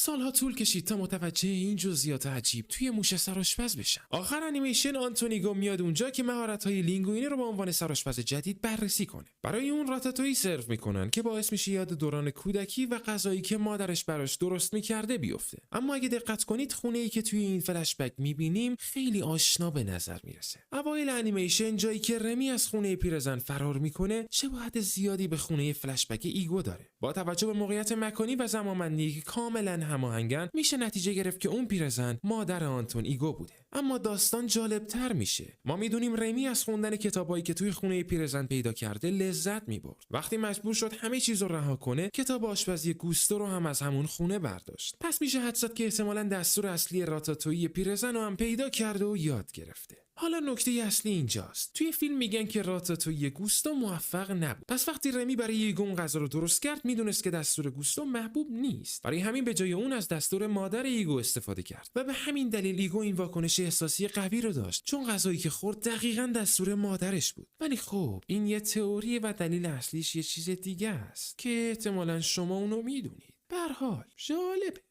سالها طول کشید تا متوجه این جزئیات عجیب توی موش سرآشپز بشم. آخر انیمیشن آنتون ایگو میاد اونجا که مهارت‌های لینگوینی رو به عنوان سرآشپز جدید بررسی کنه. برای اون راتاتویی سرو میکنن که باعث میشه یاد دوران کودکی و غذایی که مادرش براش درست میکرده بیفته. اما اگه دقت کنید خونه‌ای که توی این فلش بک میبینیم خیلی آشنا به نظر میرسه. اوایل انیمیشن جایی که رمی از خونه پیرزن فرار میکنه شباهت زیادی به خونه فلش بک ایگو داره. با توجه به موقعیت مکانی و زمانبندی که کاملا هماهنگن میشه نتیجه گرفت که اون پیرزن مادر آنتون ایگو بوده. اما داستان جالبتر میشه. ما میدونیم رمی از خوندن کتابایی که توی خونه پیرزن پیدا کرده لذت میبرد. وقتی مجبور شد همه چیز رو رها کنه، کتاب آشپزی گوستو رو هم از همون خونه برداشت. پس میشه حدس زد که احتمالاً دستور اصلی راتاتویی پیرزن رو هم پیدا کرده و یاد گرفته. حالا نکته اصلی اینجاست. توی فیلم میگن که راتاتویی گوستو موفق نبود. پس وقتی رمی برای ایگو غذا رو درست کرد، میدونست که دستور گوستو محبوب نیست. برای همین به جای اون از دستور مادر ایگو استفاده کرد و به همین دلیل ایگو این واکنش احساسی قوی رو داشت، چون غذایی که خورد دقیقاً دستور مادرش بود. ولی خب این یه تئوریه و دلیل اصلیش یه چیز دیگه است که احتمالاً شما اونو میدونید. به هر حال جالبه.